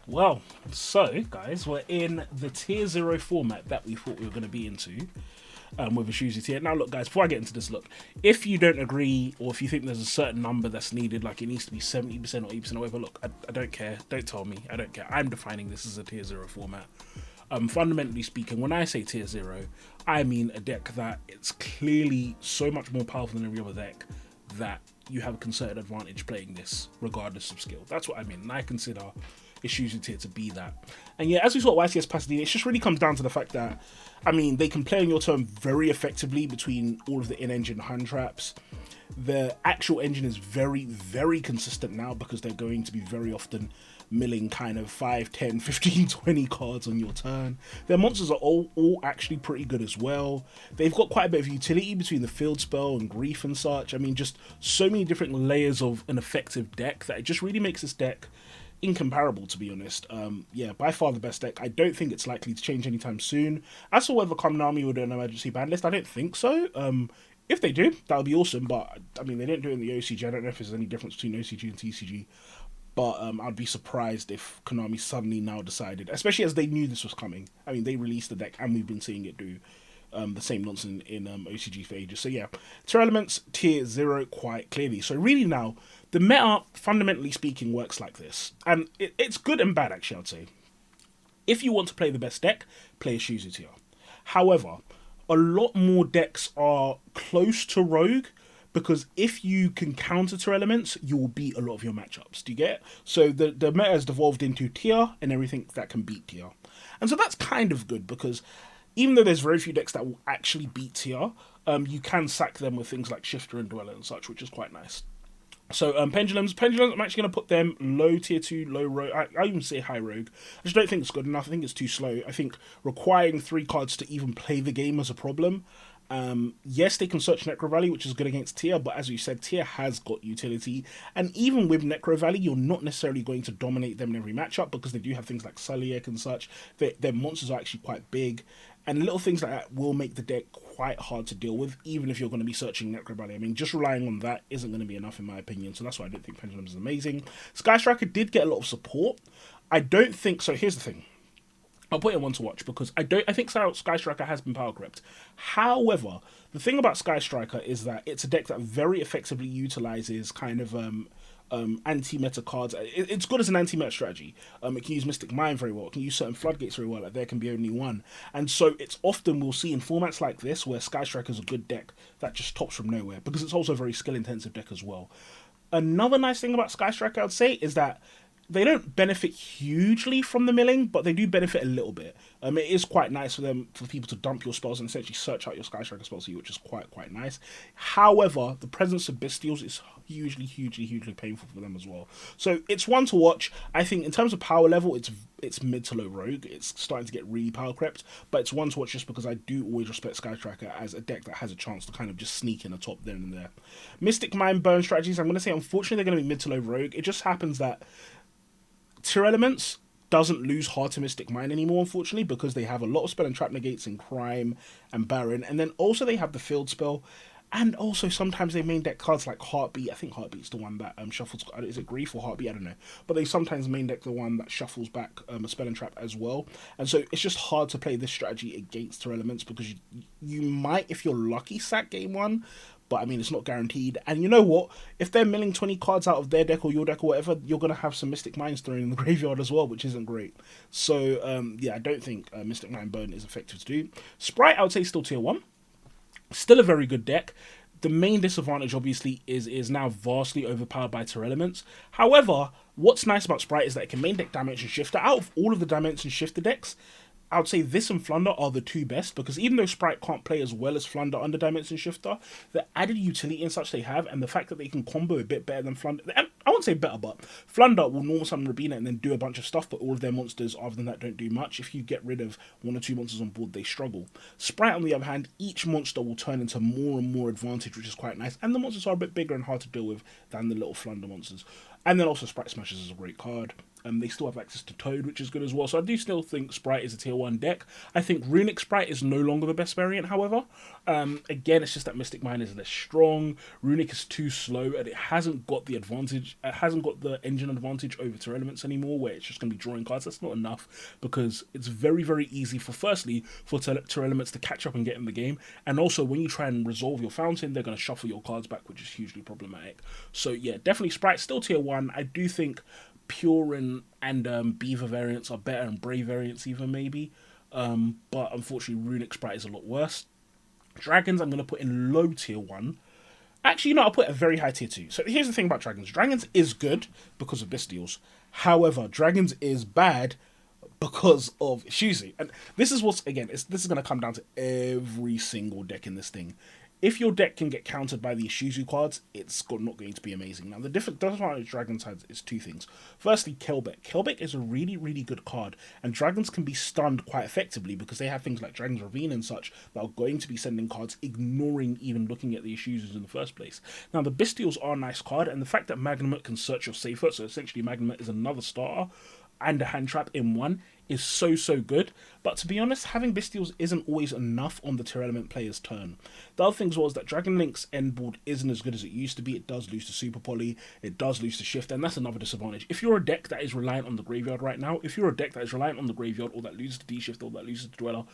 Well, so guys, we're in the tier 0 format that we thought we were going to be into with a Shuzi tier. Now, look, guys, before I get into this, look, if you don't agree or if you think there's a certain number that's needed, like it needs to be 70% or 80% or whatever, look, I don't care. Don't tell me. I don't care. I'm defining this as a tier 0 format. Fundamentally speaking, when I say tier 0, I mean a deck that it's clearly so much more powerful than every other deck that you have a concerted advantage playing this, regardless of skill. That's what I mean. And I consider Issues tier to be that. And yeah, as we saw at YCS Pasadena, it just really comes down to the fact that, I mean, they can play on your turn very effectively between all of the in-engine hand traps. The actual engine is very, very consistent now because they're going to be very often milling kind of 5, 10, 15, 20 cards on your turn. Their monsters are all actually pretty good as well. They've got quite a bit of utility between the field spell and grief and such. I mean, just so many different layers of an effective deck that it just really makes this deck incomparable, to be honest. Yeah, by far the best deck. I don't think it's likely to change anytime soon. As for whether Konami will do an emergency ban list, I don't think so. If they do, that would be awesome, but I mean, they didn't do it in the OCG. I don't know if there's any difference between OCG and TCG, but I'd be surprised if Konami suddenly now decided, especially as they knew this was coming. I mean, they released the deck and we've been seeing it do the same nonsense in OCG for ages. So yeah, Tier Elements, tier 0 quite clearly. So really now, the meta, fundamentally speaking, works like this. And it's good and bad, actually, I'd say. If you want to play the best deck, play a Shuzu tier. However, a lot more decks are close to Rogue, because if you can counter Tier Elements, you will beat a lot of your matchups. Do you get it? So the meta has devolved into tier and everything that can beat tier. And so that's kind of good, because even though there's very few decks that will actually beat tier, you can sack them with things like Shifter and Dweller and such, which is quite nice. So Pendulums, I'm actually going to put them low tier 2, low rogue. I even say high rogue. I just don't think it's good enough. I think it's too slow. I think requiring 3 cards to even play the game is a problem. Yes, they can search Necro Valley, which is good against Tier, but as you said, Tier has got utility. And even with Necro Valley, you're not necessarily going to dominate them in every matchup because they do have things like Sulliek and such. Their monsters are actually quite big. And little things like that will make the deck quite hard to deal with, even if you're going to be searching Necro Valley. I mean, just relying on that isn't going to be enough, in my opinion. So that's why I don't think Pendulum is amazing. Sky Striker did get a lot of support. I don't think so. Here's the thing. I'll put it in one to watch because I think Sky Striker has been power crept. However, the thing about Sky Striker is that it's a deck that very effectively utilizes kind of anti-meta cards. It's good as an anti-meta strategy. It can use Mystic Mind very well. It can use certain floodgates very well. Like there can be only one. And so it's often we'll see in formats like this where Sky Striker is a good deck that just tops from nowhere because it's also a very skill-intensive deck as well. Another nice thing about Sky Striker, I'd say, is that they don't benefit hugely from the milling, but they do benefit a little bit. It is quite nice for people to dump your spells and essentially search out your Sky Striker spells, which is quite nice. However, the presence of Bestials is hugely painful for them as well. So it's one to watch. I think in terms of power level, it's mid to low rogue. It's starting to get really power crept, but it's one to watch just because I do always respect Sky Striker as a deck that has a chance to kind of just sneak in the top there and there. Mystic Mind burn strategies, I'm going to say unfortunately they're going to be mid to low rogue. It just happens that Tier Elements doesn't lose hard to Mystic Mind anymore, unfortunately, because they have a lot of spell and trap negates in Crime and Baron, and then also they have the field spell, and also sometimes they main deck cards like Heartbeat. I think Heartbeat's the one that shuffles. Is it Grief or Heartbeat? I don't know, but they sometimes main deck the one that shuffles back a spell and trap as well, and so it's just hard to play this strategy against Tier Elements because you might, if you're lucky, sack game 1. But I mean, it's not guaranteed. And you know what? If they're milling 20 cards out of their deck or your deck or whatever, you're going to have some Mystic Minds thrown in the graveyard as well, which isn't great. So, yeah, I don't think Mystic Mind Burn is effective to do. Sprite, I would say, still tier 1. Still a very good deck. The main disadvantage, obviously, is now vastly overpowered by Tier Elements. However, what's nice about Sprite is that it can main deck Dimension Shifter. Out of all of the Dimension Shifter decks, I would say this and Flunder are the 2 best, because even though Sprite can't play as well as Flunder under Dimension Shifter, the added utility and such they have, and the fact that they can combo a bit better than Flunder, I won't say better, but Flunder will normal summon Rabina and then do a bunch of stuff, but all of their monsters, other than that, don't do much. If you get rid of 1 or 2 monsters on board, they struggle. Sprite, on the other hand, each monster will turn into more and more advantage, which is quite nice, and the monsters are a bit bigger and hard to deal with than the little Flunder monsters. And then also Sprite Smashers is a great card. They still have access to Toad, which is good as well. So I do still think Sprite is a tier 1 deck. I think Runic Sprite is no longer the best variant, however. Again, it's just that Mystic Mine is less strong. Runic is too slow, and it hasn't got the advantage. It hasn't got the engine advantage over Terra Elements anymore, where it's just going to be drawing cards. That's not enough, because it's very, very easy for, firstly, for Terra Elements to catch up and get in the game. And also, when you try and resolve your fountain, they're going to shuffle your cards back, which is hugely problematic. So yeah, definitely Sprite, still tier 1. I do think Pure and Beaver variants are better, and Brave variants even maybe. But unfortunately, Runic Sprite is a lot worse. Dragons, I'm going to put in low tier 1. Actually, I'll put it a very high tier 2. So here's the thing about Dragons. Dragons is good because of Bestials. However, Dragons is bad because of Shuzi. And this is what's, again, this is going to come down to every single deck in this thing. If your deck can get countered by the Ishizu cards, it's not going to be amazing. Now, the disadvantage Dragons has is two things. Firstly, Kelbeck. Kelbeck is a really, really good card, and Dragons can be stunned quite effectively because they have things like Dragon's Ravine and such that are going to be sending cards, ignoring even looking at the Ishizus in the first place. Now, the Bestials are a nice card, and the fact that Magnamut can search your safer, so essentially Magnamut is another starter, and a hand trap in one, is so good. But to be honest, having Bestials isn't always enough on the Terra Element player's turn. The other thing was that Dragon Link's end board isn't as good as it used to be. It does lose to Super Poly, it does lose to Shift, and that's another disadvantage. If you're a deck that is reliant on the graveyard right now, if you're a deck that is reliant on the graveyard, or that loses to D-Shift, or that loses to Dweller,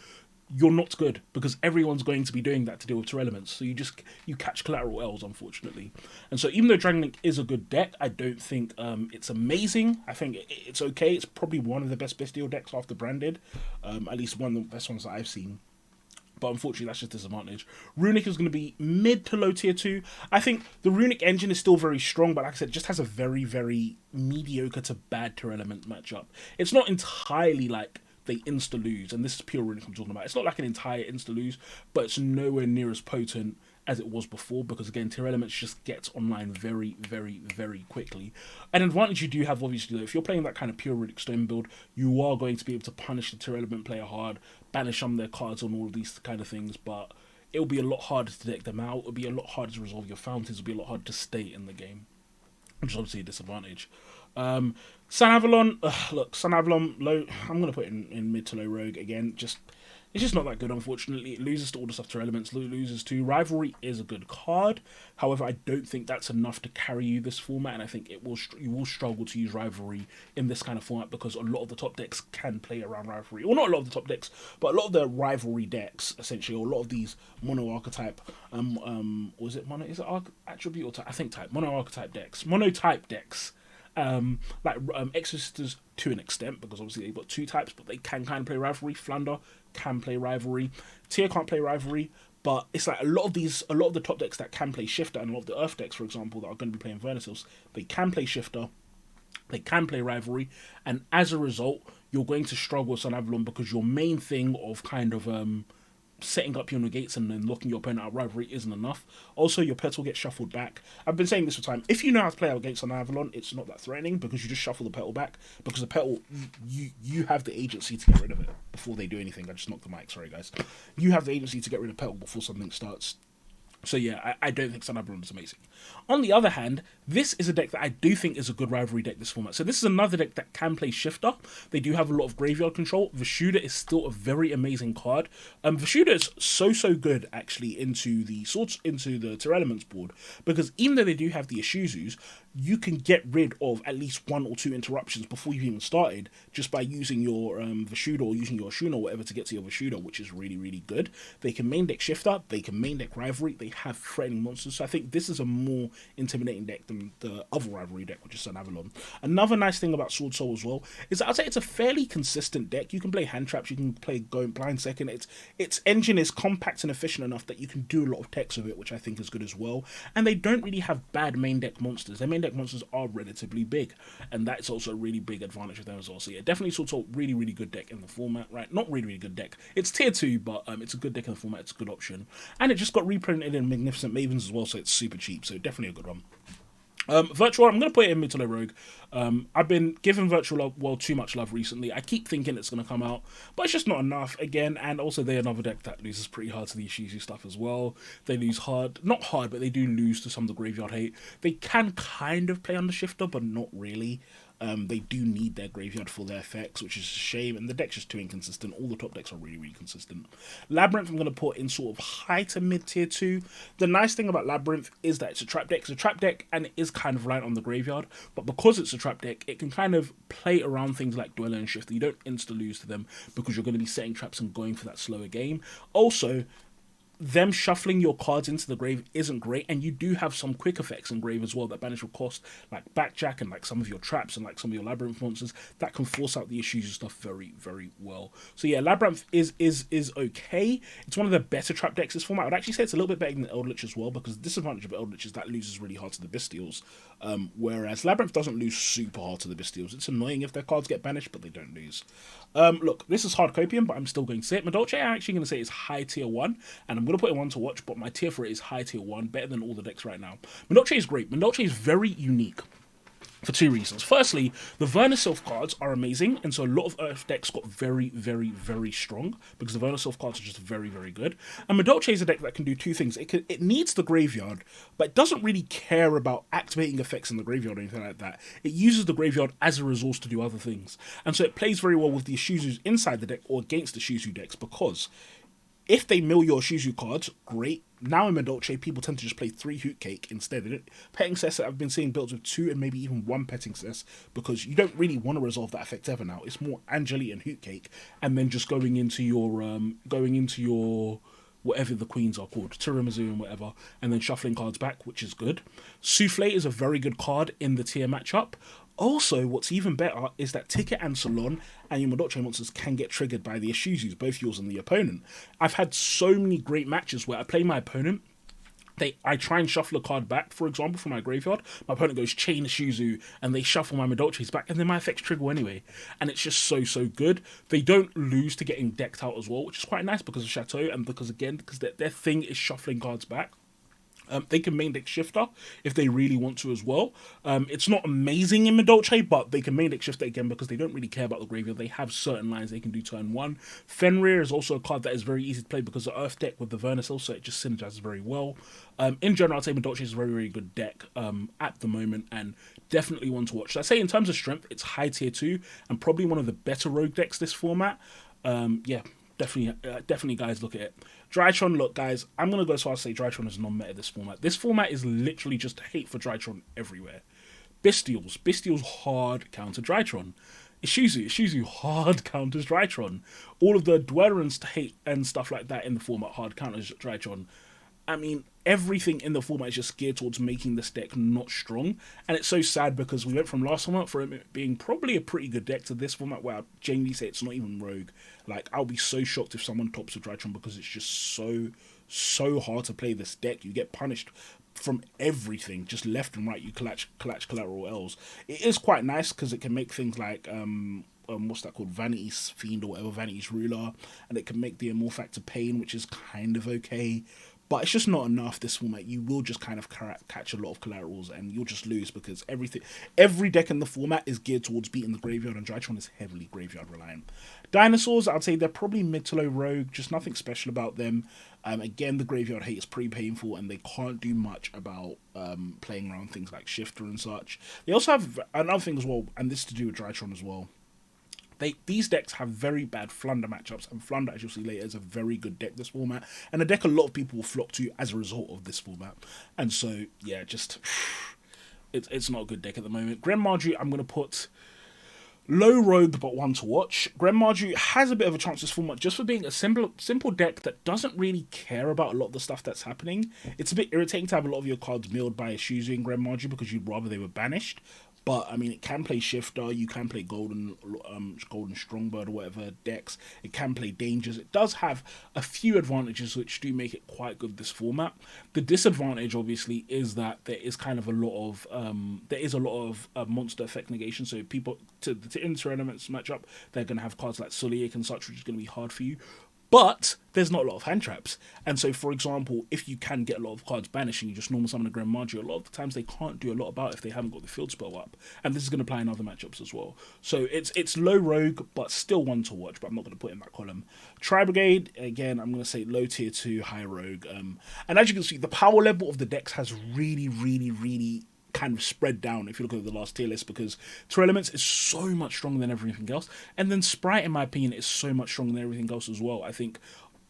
you're not good, because everyone's going to be doing that to deal with Terra Elements. So you catch collateral L's, unfortunately. And so even though Dragon Link is a good deck, I don't think it's amazing. I think it's okay. It's probably one of the best Bestial decks after Branded, at least one of the best ones that I've seen. But unfortunately, that's just disadvantage. Runic is going to be mid to low tier 2. I think the Runic engine is still very strong, but like I said, it just has a very, very mediocre to bad Terra Element matchup. It's not entirely like they insta-lose, and this is pure Runic I'm talking about. It's not like an entire insta-lose, but it's nowhere near as potent as it was before, because again, Terra Elements just gets online very, very, very quickly. An advantage you do have, obviously, though, if you're playing that kind of pure Runic Stone build, you are going to be able to punish the Terra Element player hard, banish some of their cards on all of these kind of things, but it'll be a lot harder to deck them out, it'll be a lot harder to resolve your fountains, it'll be a lot harder to stay in the game, which is obviously a disadvantage. Sun Avalon, look, Sun Avalon, low, I'm going to put it in mid to low rogue again, it's just not that good, unfortunately. It loses to all the stuff to Elements, loses to Rivalry is a good card, however, I don't think that's enough to carry you this format, and I think you will struggle to use Rivalry in this kind of format, because a lot of the top decks can play around Rivalry, or not a lot of the top decks, but a lot of the Rivalry decks, essentially, or a lot of these mono archetype, was it mono, is it attribute or type? I think type, mono archetype decks, monotype decks, like Exorcisters to an extent, because obviously they've got two types, but they can kind of play Rivalry. Flounder can play Rivalry. Tyr can't play Rivalry, but it's like a lot of the top decks that can play Shifter, and a lot of the Earth decks, for example, that are going to be playing Vernisils, they can play Shifter, they can play Rivalry, and as a result, you're going to struggle with Sun Avalon, because your main thing of kind of setting up your negates and then locking your opponent out Rivalry isn't enough. Also, your petal gets shuffled back. I've been saying this for time. If you know how to play out against an Avalon, it's not that threatening, because you just shuffle the petal back, because the petal, you have the agency to get rid of it before they do anything. I just knocked the mic, sorry guys. You have the agency to get rid of petal before something starts. So yeah, I don't think Sun Avalon is amazing. On the other hand, this is a deck that I do think is a good Rivalry deck this format. So this is another deck that can play Shifter. They do have a lot of graveyard control. Vishuda is still a very amazing card. Vishuda is so good actually into the Terra Elements board, because even though they do have the Ishizus, you can get rid of at least one or two interruptions before you've even started, just by using your Vishuda or using your Shuna or whatever to get to your Vishuda, which is really, really good. They can main deck Shifter, they can main deck Rivalry, they have threatening monsters, so I think this is a more intimidating deck than the other Rivalry deck, which is Sun Avalon. Another nice thing about Sword Soul as well is that I'd say it's a fairly consistent deck. You can play hand traps, you can play going blind second. Its engine is compact and efficient enough that you can do a lot of techs with it, which I think is good as well. And they don't really have bad main deck monsters. Their main deck monsters are relatively big, and that's also a really big advantage of them as well. So yeah, definitely Sword Soul, really, really good deck in the format, right? Not really, really good deck. It's tier 2, but it's a good deck in the format. It's a good option. And it just got reprinted in Magnificent Mavens as well, so it's super cheap. So definitely a good one. Virtual, I'm going to put it in mid to low rogue. I've been giving Virtual World too much love recently. I keep thinking it's going to come out, but it's just not enough again. And also, they're another deck that loses pretty hard to the Ishizu stuff as well. They lose hard, not hard, but they do lose to some of the graveyard hate. They can kind of play under Shifter, but not really. They do need their graveyard for their effects, which is a shame, and the deck's just too inconsistent. All the top decks are really, really consistent. Labyrinth I'm going to put in sort of high to mid tier 2. The nice thing about Labyrinth is that it's a trap deck. It's a trap deck, and it is kind of reliant on the graveyard, but because it's a trap deck, it can kind of play around things like Dweller and Shifter. You don't insta-lose to them because you're going to be setting traps and going for that slower game. Also, them shuffling your cards into the grave isn't great, and you do have some quick effects in grave as well that banish will cost, like Backjack and like some of your traps and like some of your Labyrinth monsters that can force out the issues and stuff very, very well. So yeah, Labyrinth is okay. It's one of the better trap decks this format. I would actually say it's a little bit better than Eldritch as well, because the disadvantage of Eldritch is that loses really hard to the Bestials, whereas Labyrinth doesn't lose super hard to the Bestials. It's annoying if their cards get banished, but they don't lose. Look, this is hard copium, but I'm still going to say it. Madolche, I'm actually going to say is high tier 1, and I'm going to put it 1 to watch, but my tier for it is high tier 1, better than all the decks right now. Madolche is great. Madolche is very unique for 2 reasons. Firstly, the Vernisylph cards are amazing, and so a lot of Earth decks got very, very, very strong because the Vernisylph cards are just very, very good. And Madolche is a deck that can do 2 things. It needs the graveyard, but it doesn't really care about activating effects in the graveyard or anything like that. It uses the graveyard as a resource to do other things. And so it plays very well with the Ishizus inside the deck or against the Ishizu decks, because if they mill your Ishizu cards, great. Now in Madolche, people tend to just play 3 Hoot Cake instead. Petting Cess, I've been seeing builds with 2 and maybe even 1 Petting Cess, because you don't really want to resolve that effect ever now. It's more Angeli and Hoot Cake, and then just going into your whatever the queens are called, Tiramisu and whatever, and then shuffling cards back, which is good. Souffle is a very good card in the tier matchup. Also, what's even better is that Ticket and Salon and your Madolche monsters can get triggered by the Ishizus, both yours and the opponent. I've had so many great matches where I play my opponent, I try and shuffle a card back, for example, from my graveyard. My opponent goes Chain Ishizu, and they shuffle my Madolches back, and then my effects trigger anyway. And it's just so, so good. They don't lose to getting decked out as well, which is quite nice because of Chateau, and because their thing is shuffling cards back. They can main deck Shifter if they really want to as well. It's not amazing in Madolche, but they can main deck Shifter again because they don't really care about the graveyard. They have certain lines they can do turn 1. Fenrir is also a card that is very easy to play because of Earth deck with the Vernisylph, so it just synergizes very well. In general, I'd say Madolche is a very, very good deck at the moment, and definitely one to watch. So I'd say in terms of strength, it's high tier 2 and probably one of the better rogue decks this format. Definitely, guys, look at it. Drytron, look, guys, I'm going to go as far as say Drytron is non-meta this format. This format is literally just hate for Drytron everywhere. Bestials hard counter Drytron. Ishizu hard counters Drytron. All of the Dwerens hate and stuff like that in the format hard counters Drytron. I mean, everything in the format is just geared towards making this deck not strong. And it's so sad because we went from last format for it being probably a pretty good deck to this format where I genuinely say it's not even rogue. Like, I'll be so shocked if someone tops with Drytron because it's just so hard to play this deck. You get punished from everything, just left and right. You clutch collateral L's. It is quite nice because it can make things like what's that called, Vanity's Fiend or whatever, Vanity's Ruler, and it can make the Immorph Factor Pain, which is kind of okay. But it's just not enough this format. You will just kind of catch a lot of collaterals and you'll just lose because every deck in the format is geared towards beating the graveyard, and Drytron is heavily graveyard reliant. Dinosaurs, I'd say they're probably mid to low rogue, just nothing special about them. Again, the graveyard hate is pretty painful and they can't do much about playing around things like Shifter and such. They also have another thing as well, and this is to do with Drytron as well. These decks have very bad Flunder matchups, and Flunder, as you'll see later, is a very good deck this format, and a deck a lot of people will flock to as a result of this format. And so, yeah, just it's not a good deck at the moment. Gren Marjorie, I'm going to put low rogue, but one to watch. Gren Marjorie has a bit of a chance this format just for being a simple deck that doesn't really care about a lot of the stuff that's happening. It's a bit irritating to have a lot of your cards milled by Ishizu and Gren Marjorie because you'd rather they were banished. But, I mean, it can play Shifter, you can play Golden Strongbird or whatever decks, it can play Dangers. It does have a few advantages which do make it quite good this format. The disadvantage, obviously, is that there is kind of a lot of, monster effect negation, so people, to enter elements matchup, they're going to have cards like Suliak and such, which is going to be hard for you. But there's not a lot of hand traps. And so, for example, if you can get a lot of cards banished and you just normal summon a Gren Marjorie, a lot of the times they can't do a lot about it if they haven't got the field spell up. And this is going to apply in other matchups as well. So it's low rogue, but still one to watch, but I'm not going to put in that column. Tri Brigade, again, I'm going to say low tier 2, high rogue. And as you can see, the power level of the decks has really, really, really kind of spread down if you look at the last tier list, because Tier Elements is so much stronger than everything else, and then Sprite, in my opinion, is so much stronger than everything else as well. I think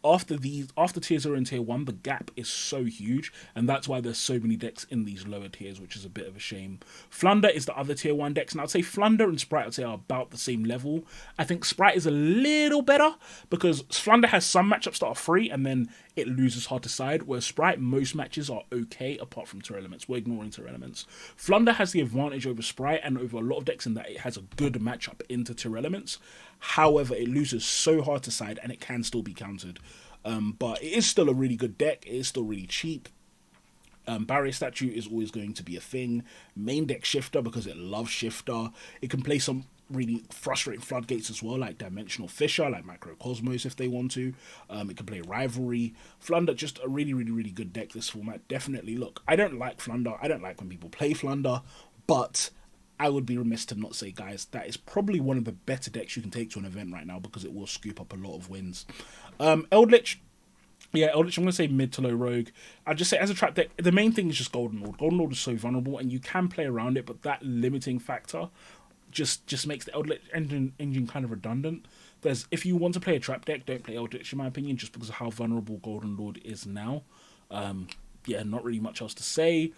after tier 0 and tier 1, the gap is so huge, and that's why there's so many decks in these lower tiers, which is a bit of a shame. Flunder is the other tier 1 decks, and I'd say Flunder and Sprite, I'd say, are about the same level. I think Sprite is a little better because Flunder has some matchups that are free and then it loses hard to side, whereas Sprite, most matches are okay apart from Tier Elements. We're ignoring Tier Elements. Flunder has the advantage over Sprite and over a lot of decks in that it has a good matchup into Tier Elements. However, it loses so hard to side and it can still be countered. But it is still a really good deck. It is still really cheap. Barrier Statue is always going to be a thing. Main deck Shifter because it loves Shifter. It can play some really frustrating floodgates as well, like Dimensional Fisher, like Microcosmos if they want to. It can play Rivalry. Flunder, just a really, really, really good deck this format. Definitely. Look, I don't like Flunder. I don't like when people play Flunder, but I would be remiss to not say, guys, that is probably one of the better decks you can take to an event right now because it will scoop up a lot of wins. Eldritch, I'm going to say mid to low Rogue. I'd just say as a trap deck, the main thing is just Golden Lord. Golden Lord is so vulnerable and you can play around it, but that limiting factor just makes the Eldritch engine kind of redundant. If you want to play a trap deck, don't play Eldritch in my opinion, just because of how vulnerable Golden Lord is now. Not really much else to say.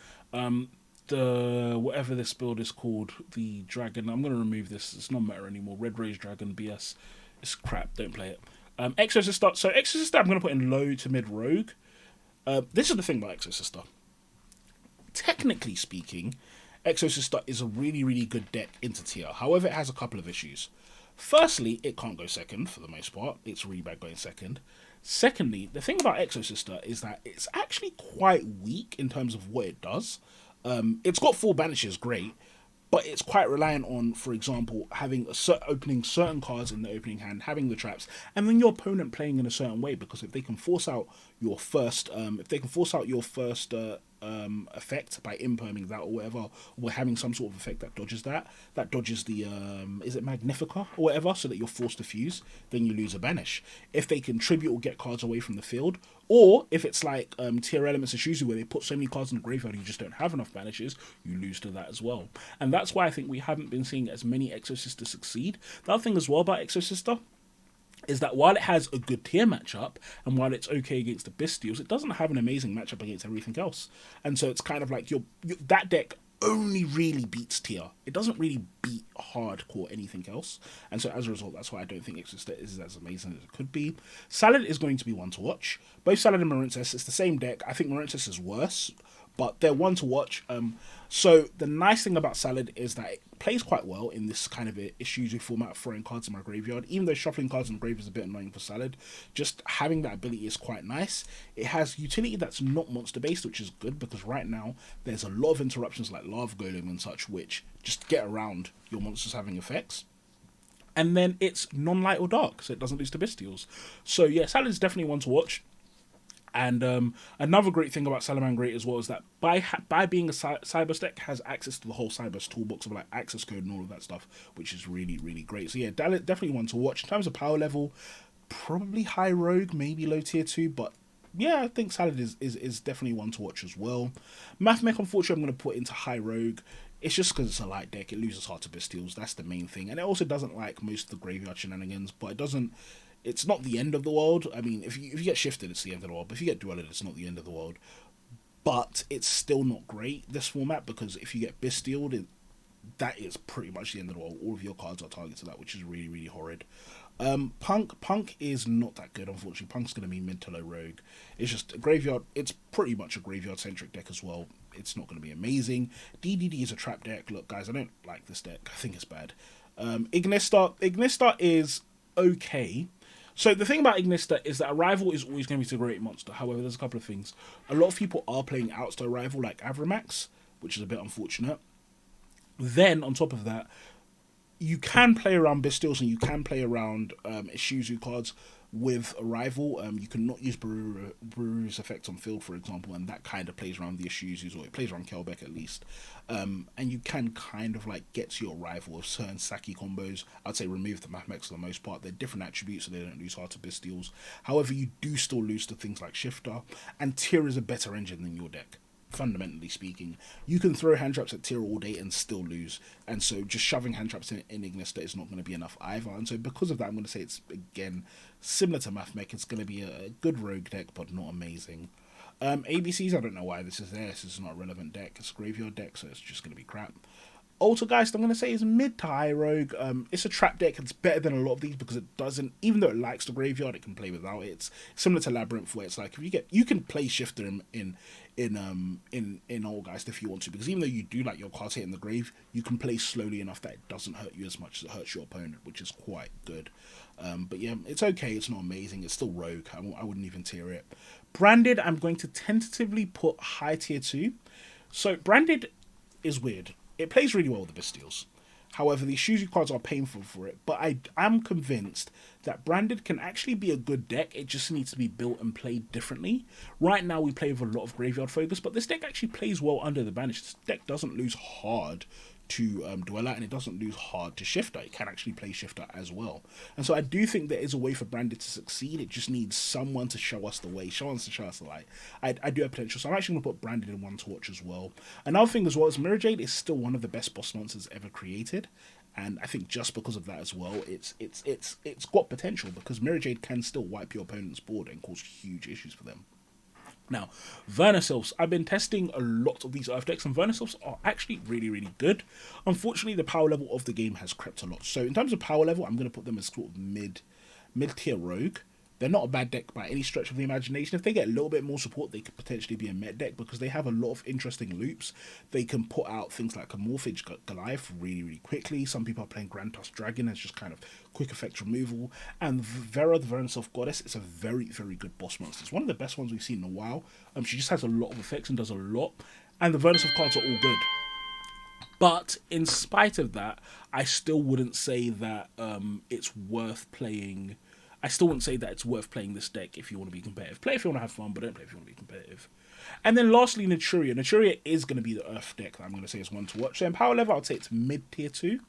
The whatever this build is called, the dragon, I'm going to remove this. It's not meta anymore. Red Rage Dragon BS. It's crap. Don't play it. Exosister. So Exosister I'm going to put in low to mid Rogue. This is the thing about Exosister. Technically speaking, Exosister is a really, really good deck into tier. However, it has a couple of issues. Firstly, it can't go second for the most part. It's really bad going second. Secondly, the thing about Exosister is that it's actually quite weak in terms of what it does. It's got 4 banishes, great, but it's quite reliant on, for example, having opening certain cards in the opening hand, having the traps, and then your opponent playing in a certain way. Because if they can force out your first, effect by imperming that or whatever, or having some sort of effect that dodges the is it Magnifica or whatever, so that you're forced to fuse, then you lose a banish. If they can tribute or get cards away from the field, or if it's like Tier Elements and Shuzu where they put so many cards in the graveyard and you just don't have enough banishes, you lose to that as well. And that's why I think we haven't been seeing as many Exosisters succeed. The other thing as well about Exosister is that while it has a good tier matchup and while it's okay against the Bystials, it doesn't have an amazing matchup against everything else. And so it's kind of like that deck only really beats tier. It doesn't really beat hardcore anything else. And so as a result, that's why I don't think Exosister is as amazing as it could be. Salad is going to be one to watch. Both Salad and Marincess, it's the same deck. I think Marincess is worse, but they're one to watch. So the nice thing about Salad is that it plays quite well in this kind of Yugioh format of throwing cards in my graveyard. Even though shuffling cards in the grave is a bit annoying for Salad, just having that ability is quite nice. It has utility that's not monster based, which is good because right now there's a lot of interruptions like Lava Golem and such, which just get around your monsters having effects. And then it's non-light or dark, so it doesn't lose to Bystials. So yeah, Salad is definitely one to watch. And another great thing about Salamangreat as well is that by being a Cybers deck, has access to the whole Cybers toolbox of like access code and all of that stuff, which is really, really great. So yeah, definitely one to watch. In terms of power level, probably high Rogue, maybe low tier 2, but yeah, I think Salad is definitely one to watch as well. Mathmech, unfortunately, I'm going to put into high Rogue. It's just because it's a light deck. It loses hard to Bystials. That's the main thing. And it also doesn't like most of the graveyard shenanigans, but it doesn't... It's not the end of the world. I mean, if you get shifted, it's the end of the world. But if you get dwelled, it's not the end of the world. But it's still not great, this format, because if you get Bystialed, that is pretty much the end of the world. All of your cards are targeted to that, which is really, really horrid. Punk is not that good, unfortunately. Punk's going to be mid to low Rogue. It's just a graveyard. It's pretty much a graveyard-centric deck as well. It's not going to be amazing. DDD is a trap deck. Look, guys, I don't like this deck. I think it's bad. Ignistar is okay. So the thing about Ignistar is that a rival is always going to be a great monster. However, there's a couple of things. A lot of people are playing outs to a rival like Avramax, which is a bit unfortunate. Then, on top of that, you can play around Bystials and you can play around Ishizu cards with a rival. You can not use Baruru's effect on field, for example, and that kind of plays around the Ishizus, or it plays around Kelbeck at least. And you can kind of like get to your rival with certain Saki combos. I'd say remove the Mathmex for the most part. They're different attributes, so they don't lose hard to Bystials. However, you do still lose to things like Shifter, and Tyr is a better engine than your deck. fundamentally speaking. You can throw hand traps at tier all day and still lose, and so just shoving hand traps in Ignis is not going to be enough either. And so because of that, I'm going to say it's again similar to Mathmech. It's going to be a good rogue deck, but not amazing. ABCs, I don't know why this is there. This is not a relevant deck. It's a graveyard deck, so it's just going to be crap. Altergeist, I'm going to say, is mid to high rogue. It's a trap deck. It's better than a lot of these because it doesn't, even though it likes the graveyard, it can play without it. It's similar to Labyrinth, where it's like if you can play Shifter in Altergeist if you want to, because even though you do like your cards hit in the grave, you can play slowly enough that it doesn't hurt you as much as it hurts your opponent, which is quite good. But yeah, it's okay. It's not amazing. It's still rogue. I wouldn't even tier it. Branded, I'm going to tentatively put high tier 2. So Branded is weird. It plays really well with the Bystials. However, the Shuzu cards are painful for it, but I am convinced that Branded can actually be a good deck. It just needs to be built and played differently. Right now, we play with a lot of graveyard focus, but this deck actually plays well under the banish. This deck doesn't lose hard to Dweller, and it doesn't lose hard to Shifter. It can actually play Shifter as well. And so I do think there is a way for Branded to succeed. It just needs someone to show us the way, show us the light. I do have potential, so I'm actually going to put Branded in one to watch as well. Another thing as well is Mirror Jade is still one of the best boss monsters ever created. And I think just because of that as well, it's got potential, because Mirror Jade can still wipe your opponent's board and cause huge issues for them. Now, Vernisylphs. I've been testing a lot of these Earth decks, and Vernisylphs are actually really, really good. Unfortunately, the power level of the game has crept a lot. So in terms of power level, I'm going to put them as sort of mid-tier rogue. They're not a bad deck by any stretch of the imagination. If they get a little bit more support, they could potentially be a meta deck, because they have a lot of interesting loops. They can put out things like a Morphage Goliath really, really quickly. Some people are playing Grand Tusk Dragon as just kind of quick effect removal. And Vera, the Vernisylph Goddess, is a very, very good boss monster. It's one of the best ones we've seen in a while. She just has a lot of effects and does a lot. And the Vernisylph cards are all good. But in spite of that, I still wouldn't say that it's worth playing. I still wouldn't say that it's worth playing this deck if you want to be competitive. Play if you want to have fun, but don't play if you want to be competitive. And then lastly, Naturia. Naturia is going to be the Earth deck that I'm going to say is one to watch. So in power level, I'd say it's mid-tier 2.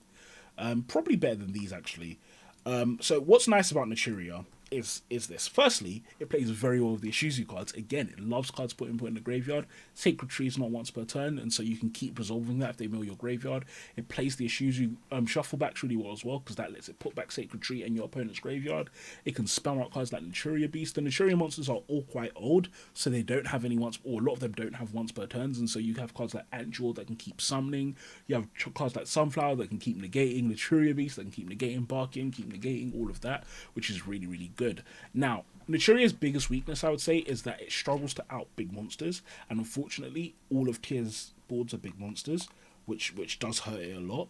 Probably better than these, actually. So what's nice about Naturia is this. Firstly, it plays very well with the Ishizu cards. Again, it loves cards put in the graveyard. Sacred Tree is not once per turn, and so you can keep resolving that if they mill your graveyard. It plays the Ishizu shuffle backs really well as well, because that lets it put back Sacred Tree in your opponent's graveyard. It can spam out cards like Naturia Beast. The Naturia monsters are all quite old, so they don't have any once, or a lot of them don't have once per turns, and so you have cards like Antjewel that can keep summoning. You have cards like Sunflower that can keep negating, Naturia Beast that can keep negating, Barking, keep negating, all of that, which is really, really good. Now, Naturia's biggest weakness, I would say, is that it struggles to out big monsters, and unfortunately, all of Tier's boards are big monsters, which does hurt it a lot.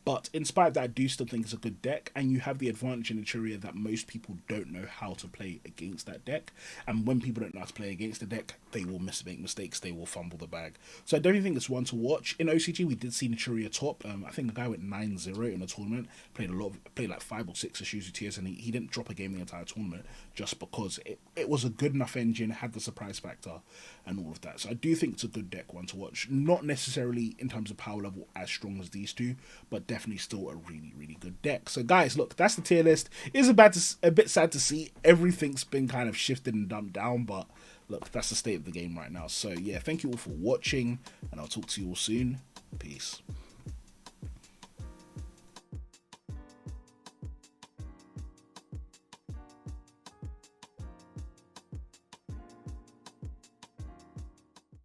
But in spite of that, I do still think it's a good deck, and you have the advantage in Naturia that most people don't know how to play against that deck. And when people don't know how to play against the deck, they will make mistakes, they will fumble the bag. So I don't even think it's one to watch. In OCG, we did see Naturia top. I think a guy went 9-0 in a tournament, played like 5 or 6 Ishizu tiers, and he didn't drop a game the entire tournament just because it was a good enough engine, had the surprise factor, and all of that. So I do think it's a good deck, one to watch. Not necessarily in terms of power level as strong as these two, but definitely still a really, really good deck. So guys, look, that's the tier list. It is a bit sad to see everything's been kind of shifted and dumbed down, but look, that's the state of the game right now. So yeah, thank you all for watching, and I'll talk to you all soon. Peace.